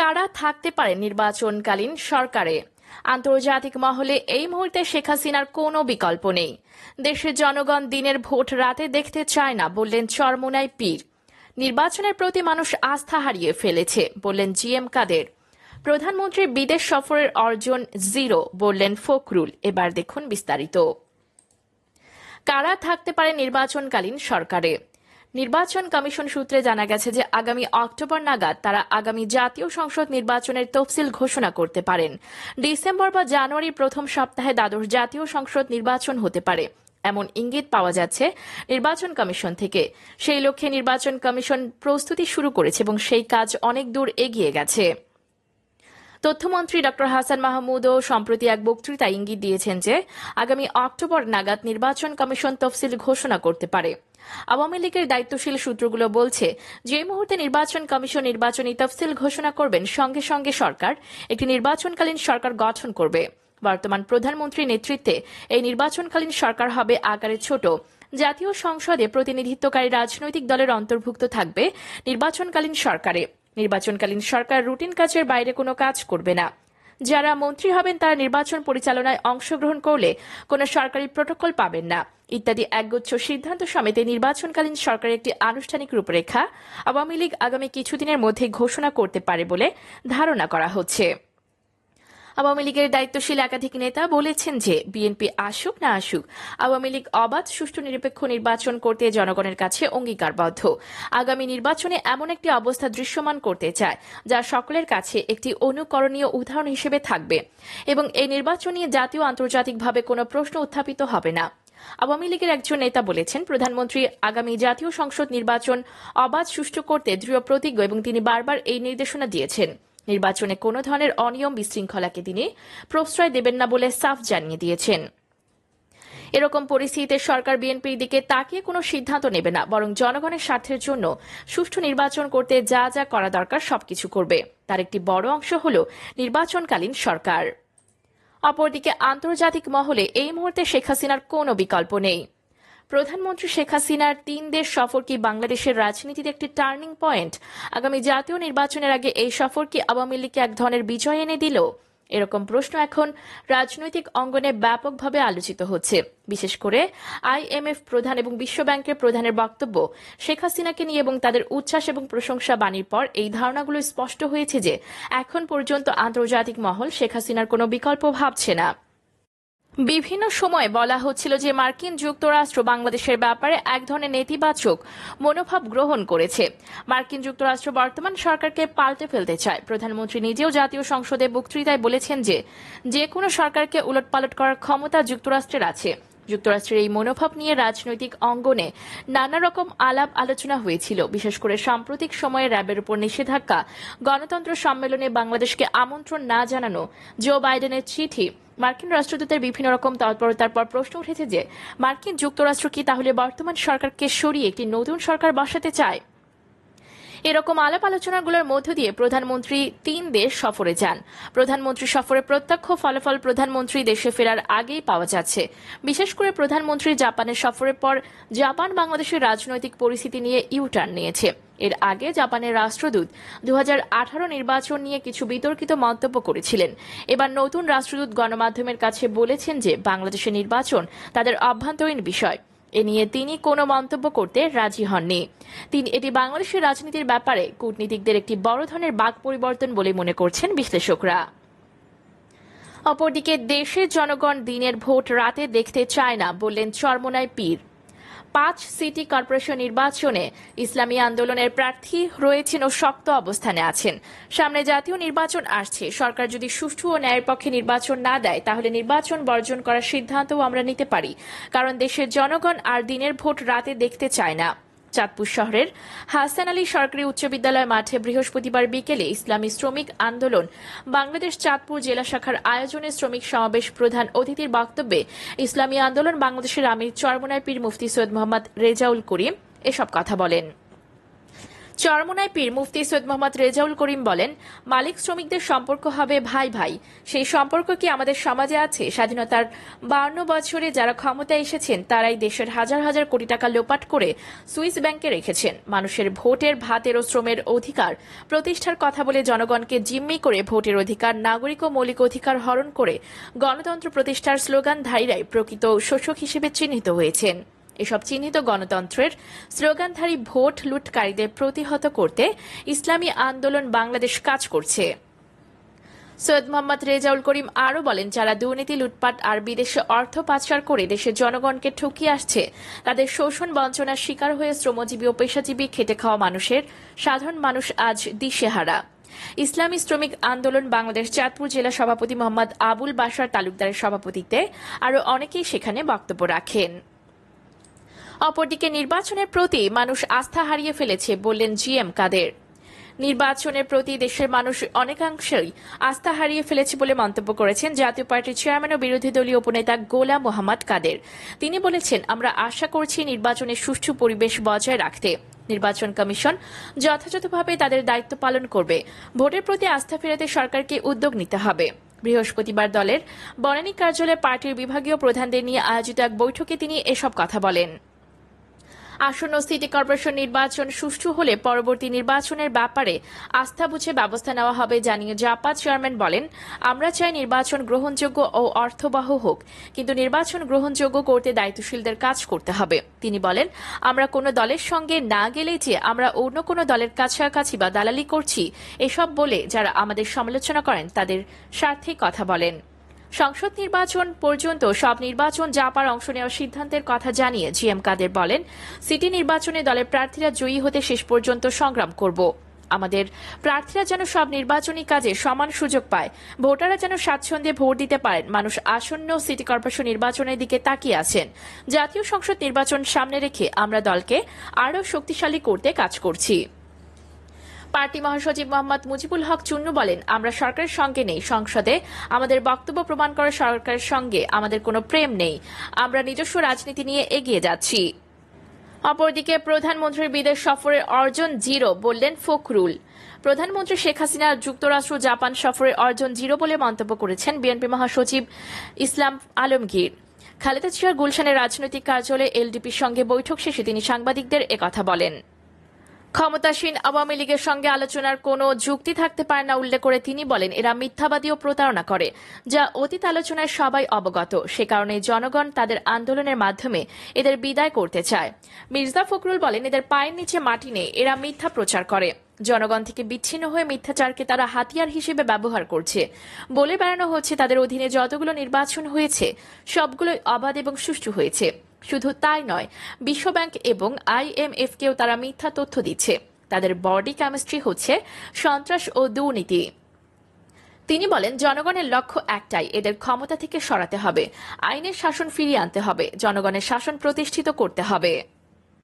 কারা থাকতে পারে নির্বাচনকালীন সরকারে? আন্তর্জাতিক মহলে এই মুহূর্তে শেখ হাসিনার কোনো বিকল্প নেই। দেশের জনগণ দিনের ভোট রাতে দেখতে চায় না বললেন চরমোনাই পীর। নির্বাচনের প্রতি মানুষ আস্থা হারিয়ে ফেলেছে বললেন জিএম কাদের। প্রধানমন্ত্রীর বিদেশ সফরের অর্জন জিরো বললেন ফখরুল। এবার দেখুন বিস্তারিত। কারা থাকতে পারে নির্বাচনকালীন সরকারে? নির্বাচন কমিশন সূত্রে জানা গেছে যে আগামী অক্টোবর নাগাদ তারা আগামী জাতীয় সংসদ নির্বাচনের তফসিল ঘোষণা করতে পারেন। ডিসেম্বর বা জানুয়ারির প্রথম সপ্তাহে দ্বাদশ জাতীয় সংসদ নির্বাচন হতে পারে এমন ইঙ্গিত পাওয়া যাচ্ছে নির্বাচন কমিশন থেকে। সেই লক্ষ্যে নির্বাচন কমিশন প্রস্তুতি শুরু করেছে এবং সেই কাজ অনেক দূর এগিয়ে গেছে। তথ্যমন্ত্রী ডক্টর হাসান মাহমুদও সম্প্রতি এক বক্তৃতায় ইঙ্গিত দিয়েছেন যে আগামী অক্টোবর নাগাদ নির্বাচন কমিশন তফসিল ঘোষণা করতে পারে। আওয়ামী লীগের দায়িত্বশীল সূত্রগুলো বলছে যে মুহূর্তে নির্বাচন কমিশন নির্বাচনী তফসিল ঘোষণা করবেন সঙ্গে সঙ্গে সরকার একটি নির্বাচনকালীন সরকার গঠন করবে। বর্তমান প্রধানমন্ত্রীর নেতৃত্বে এই নির্বাচনকালীন সরকার হবে আকারে ছোট। জাতীয় সংসদে প্রতিনিধিত্বকারী রাজনৈতিক দলের অন্তর্ভুক্ত থাকবে নির্বাচনকালীন সরকারে। নির্বাচনকালীন সরকার রুটিন কাজের বাইরে কোনো কাজ করবে না। যারা মন্ত্রী হবেন তারা নির্বাচন পরিচালনায় অংশগ্রহণ করলে কোনো সরকারি প্রটোকল পাবেন না ইত্যাদি একগুচ্ছ সিদ্ধান্ত সমেত নির্বাচনকালীন সরকারের একটি আনুষ্ঠানিক রূপরেখা আওয়ামী লীগ আগামী কিছুদিনের মধ্যে ঘোষণা করতে পারে বলে ধারণা করা হচ্ছে। আওয়ামী লীগের দায়িত্বশীল একাধিক নেতা বলেছেন যে বিএনপি আসুক না আসুক আওয়ামী লীগ অবাধ সুষ্ঠু নিরপেক্ষ নির্বাচন করতে জনগণের কাছে অঙ্গীকারবদ্ধ। আগামী নির্বাচনে এমন একটি অবস্থা দৃশ্যমান করতে চায় যা সকলের কাছে একটি অনুকরণীয় উদাহরণ হিসেবে থাকবে এবং এই নির্বাচন নিয়ে জাতীয় আন্তর্জাতিকভাবে কোনো প্রশ্ন উত্থাপিত হবে না। আওয়ামী লীগের একজন নেতা বলেছেন প্রধানমন্ত্রী আগামী জাতীয় সংসদ নির্বাচন অবাধ সুষ্ঠু করতে দৃঢ় প্রতিজ্ঞ এবং তিনি বারবার এই নির্দেশনা দিয়েছেন। নির্বাচনে কোনো ধরনের অনিয়ম বিশৃঙ্খলাকে তিনি প্রশ্রয় দেবেন না বলে সাফ জানিয়ে দিয়েছেন। এরকম পরিস্থিতিতে সরকার বিএনপির দিকে তাকিয়ে কোনো সিদ্ধান্ত নেবে না, বরং জনগণের স্বার্থের জন্য সুষ্ঠু নির্বাচন করতে যা যা করা দরকার সবকিছু করবে। তার একটি বড় অংশ হল নির্বাচনকালীন সরকার। অপরদিকে আন্তর্জাতিক মহলে এই মুহূর্তে শেখ হাসিনার কোনো বিকল্প নেই। প্রধানমন্ত্রী শেখ হাসিনার 3 দেশ সফর কি বাংলাদেশের রাজনীতিতে একটি টার্নিং পয়েন্ট? আগামী জাতীয় নির্বাচনের আগে এই সফর কি আওয়ামী লীগকে এক ধরনের বিজয় এনে দিল? এরকম প্রশ্ন এখন রাজনৈতিক অঙ্গনে ব্যাপকভাবে আলোচিত হচ্ছে। বিশেষ করে আইএমএফ প্রধান এবং বিশ্বব্যাংকের প্রধানের বক্তব্য শেখ হাসিনাকে নিয়ে এবং তাদের উচ্ছ্বাস এবং প্রশংসা বাণীর পর এই ধারণাগুলো স্পষ্ট হয়েছে যে এখন পর্যন্ত আন্তর্জাতিক মহল শেখ হাসিনার কোনো বিকল্প ভাবছে না। বিভিন্ন সময় বলা হচ্ছিল যে মার্কিন যুক্তরাষ্ট্র বাংলাদেশের ব্যাপারে এক ধরনের নেতিবাচক মনোভাব গ্রহণ করেছে। মার্কিন যুক্তরাষ্ট্র বর্তমান সরকারকে পাল্টে ফেলতে চায়। প্রধানমন্ত্রী নিজেও জাতীয় সংসদে বক্তৃতায় বলেছেন যে কোনো সরকারকে উলটপালট করার ক্ষমতা যুক্তরাষ্ট্রের আছে। যুক্তরাষ্ট্রের এই মনোভাব নিয়ে রাজনৈতিক অঙ্গনে নানা রকম আলাপ আলোচনা হয়েছিল। বিশেষ করে সাম্প্রতিক সময়ে র্যাবের উপর নিষেধাজ্ঞা, গণতন্ত্র সম্মেলনে বাংলাদেশকে আমন্ত্রণ না জানানো, জো বাইডেনের চিঠি, মার্কিন রাষ্ট্রদূতের বিভিন্ন রকম তৎপরতার পর প্রশ্ন উঠেছে যে মার্কিন যুক্তরাষ্ট্র কি তাহলে বর্তমান সরকারকে সরিয়ে একটি নতুন সরকার বসাতে চায়? এরকম আলাপ আলোচনাগুলোর মধ্য দিয়ে প্রধানমন্ত্রী 3 দেশ সফরে যান। প্রধানমন্ত্রী সফরে প্রত্যক্ষ ফলাফল প্রধানমন্ত্রী দেশে ফেরার আগেই পাওয়া যাচ্ছে। বিশেষ করে প্রধানমন্ত্রী জাপানের সফরের পর জাপান বাংলাদেশের রাজনৈতিক পরিস্থিতি নিয়ে ইউটার্ন নিয়েছে। এর আগে জাপানের রাষ্ট্রদূত 2018 নির্বাচন নিয়ে কিছু বিতর্কিত মন্তব্য করেছিলেন। এবার নতুন রাষ্ট্রদূত গণমাধ্যমের কাছে বলেছেন যে বাংলাদেশের নির্বাচন তাদের অভ্যন্তরীণ বিষয়। এ নিয়ে তিনি কোনো মন্তব্য করতে রাজি হননি। তিনি এটি বাংলাদেশের রাজনীতির ব্যাপারে কূটনীতিকদের একটি বড় ধরনের বাক পরিবর্তন বলে মনে করছেন বিশ্লেষকরা। অপরদিকে দেশের জনগণ দিনের ভোট রাতে দেখতে চায় না বললেন চরমোনাই পীর। 5 সিটি কর্পোরেশন নির্বাচনে ইসলামী আন্দোলনের প্রার্থী রয়েছেন ও শক্ত অবস্থানে আছেন। সামনে জাতীয় নির্বাচন আসছে। সরকার যদি সুষ্ঠু ও ন্যায়ের পক্ষে নির্বাচন না দেয় তাহলে নির্বাচন বর্জন করার সিদ্ধান্তও আমরা নিতে পারি, কারণ দেশের জনগণ আর দিনের ভোট রাতে দেখতে চায় না। চাঁদপুর শহরের হাসান আলী সরকারি উচ্চ বিদ্যালয় মাঠে বৃহস্পতিবার বিকেলে ইসলামী শ্রমিক আন্দোলন বাংলাদেশ চাঁদপুর জেলা শাখার আয়োজনে শ্রমিক সমাবেশ প্রধান অতিথির বক্তব্যে ইসলামী আন্দোলন বাংলাদেশের আমির চরমোনাই পীর মুফতি সৈয়দ মোহাম্মদ রেজাউল করিম এসব কথা বলেন। চরমোনাই পীর মুফতি সৈয়দ মোহাম্মদ রেজাউল করিম বলেন, মালিক শ্রমিকদের সম্পর্ক হবে ভাই ভাই। সেই সম্পর্ক কি আমাদের সমাজে আছে? স্বাধীনতার 52 বছরে যারা ক্ষমতায় এসেছেন তারাই দেশের হাজার হাজার কোটি টাকা লোপাট করে সুইস ব্যাংকে রেখেছেন। মানুষের ভোটের, ভাতের ও শ্রমের অধিকার প্রতিষ্ঠার কথা বলে জনগণকে জিম্মি করে ভোটের অধিকার, নাগরিক ও মৌলিক অধিকার হরণ করে গণতন্ত্র প্রতিষ্ঠার স্লোগানধারীরাই প্রকৃত শোষক হিসেবে চিহ্নিত হয়েছেন। এসব চিহ্নিত গণতন্ত্রের স্লোগানধারী ভোট লুটকারীদের প্রতিহত করতে ইসলামী আন্দোলন বাংলাদেশ কাজ করছে। সৈয়দ মোহাম্মদ রেজাউল করিম আরও বলেন, যারা দুর্নীতি, লুটপাট আর বিদেশে অর্থ পাচার করে দেশের জনগণকে ঠকিয়ে আসছে, তাদের শোষণ বঞ্চনার শিকার হয়ে শ্রমজীবী ও পেশাজীবী খেটে খাওয়া সাধারণ মানুষ আজ দিশেহারা। ইসলামী শ্রমিক আন্দোলন বাংলাদেশ চাঁদপুর জেলা সভাপতি মোহাম্মদ আবুল বাশার তালুকদারের সভাপতিত্বে আরও অনেকেই সেখানে বক্তব্য রাখেন। অপরদিকে নির্বাচনের প্রতি মানুষ আস্থা হারিয়ে ফেলেছে বললেন জিএম কাদের। নির্বাচনের প্রতি দেশের মানুষ অনেকাংশেই আস্থা হারিয়ে ফেলেছে বলে মন্তব্য করেছেন জাতীয় পার্টির চেয়ারম্যান ও বিরোধী দলীয় উপনেতা গোলাম মোহাম্মদ কাদের। তিনি বলেছেন, আমরা আশা করছি নির্বাচনের সুষ্ঠু পরিবেশ বজায় রাখতে নির্বাচন কমিশন যথাযথভাবে তাদের দায়িত্ব পালন করবে। ভোটের প্রতি আস্থা ফেরাতে সরকারকে উদ্যোগ নিতে হবে। বৃহস্পতিবার দলের বনানী কার্যালয়ে পার্টির বিভাগীয় প্রধানদের নিয়ে আয়োজিত এক বৈঠকে তিনি এসব কথা বলেন। আসন্ন সিটি কর্পোরেশন নির্বাচন সুষ্ঠু হলে পরবর্তী নির্বাচনের ব্যাপারে আস্থা বুঝে ব্যবস্থা নেওয়া হবে জানিয়ে জাপা চেয়ারম্যান বলেন, আমরা চাই নির্বাচন গ্রহণযোগ্য ও অর্থবহ হোক, কিন্তু নির্বাচন গ্রহণযোগ্য করতে দায়িত্বশীলদের কাজ করতে হবে। তিনি বলেন, আমরা কোনো দলের সঙ্গে না গেলেই যে আমরা অন্য কোনো দলের কাছাকাছি বা দালালি করছি এসব বলে যারা আমাদের সমালোচনা করেন তাদের স্বার্থে কথা বলেন। সংসদ নির্বাচন পর্যন্ত সব নির্বাচন জাপার অংশ নেওয়ার সিদ্ধান্তের কথা জানিয়ে জিএম কাদের বলেন, সিটি নির্বাচনে দলের প্রার্থীরা জয়ী হতে শেষ পর্যন্ত সংগ্রাম করব। আমাদের প্রার্থীরা যেন সব নির্বাচনী কাজে সমান সুযোগ পায়, ভোটাররা যেন স্বাচ্ছন্দ্যে ভোট দিতে পারেন। মানুষ আসন্ন সিটি কর্পোরেশন নির্বাচনের দিকে তাকিয়ে আছেন। জাতীয় সংসদ নির্বাচন সামনে রেখে আমরা দলকে আরও শক্তিশালী করতে কাজ করছি। পার্টি মহাসচিব মোহাম্মদ মুজিবুল হক চুন্নু বলেন, আমরা সরকারের সঙ্গে নেই, সংসদে আমাদের বক্তব্য প্রমাণ করে সরকারের সঙ্গে আমাদের কোনো প্রেম নেই, আমরা নিজস্ব রাজনীতি নিয়ে এগিয়ে যাচ্ছি। অপরদিকে প্রধানমন্ত্রীর বিদেশ সফরের অর্জন জিরো বললেন ফখরুল। প্রধানমন্ত্রী শেখ হাসিনা যুক্তরাষ্ট্র, জাপান সফরের অর্জন জিরো বলে মন্তব্য করেছেন বিএনপি মহাসচিব ইসলাম আলমগীর। খালেদা জিয়ার গুলশানের রাজনৈতিক কার্যালয়ে এলডিপির সঙ্গে বৈঠক শেষে তিনি সাংবাদিকদের একথা বলেন। ক্ষমতাসীন আওয়ামী লীগের সঙ্গে আলোচনার কোনো যুক্তি থাকতে পারে না উল্লেখ করে তিনি বলেন, এরা মিথ্যাবাদী ও প্রতারণা করে, যা অতীত আলোচনায় সবাই অবগত। সে কারণে জনগণ তাদের আন্দোলনের মাধ্যমে এদের বিদায় করতে চায়। মির্জা ফখরুল বলেন, এদের পায়ের নিচে মাটি নেই, এরা মিথ্যা প্রচার করে। জনগণ থেকে বিচ্ছিন্ন হয়ে মিথ্যাচারকে তারা হাতিয়ার হিসেবে ব্যবহার করছে। বলে বেড়ানো হচ্ছে তাদের অধীনে যতগুলো নির্বাচন হয়েছে সবগুলোই অবাধ এবং সুষ্ঠু হয়েছে। শুধু তাই নয়, বিশ্বব্যাংক এবং IMF-কেও তারা মিথ্যা তথ্য দিচ্ছে। তাদের বডি কেমিস্ট্রি হচ্ছে সন্ত্রাস ও দুর্নীতি। তিনি বলেন, জনগণের লক্ষ্য একটাই, এদের ক্ষমতা থেকে সরাতে হবে, আইনের শাসন ফিরিয়ে আনতে হবে, জনগণের শাসন প্রতিষ্ঠিত করতে হবে।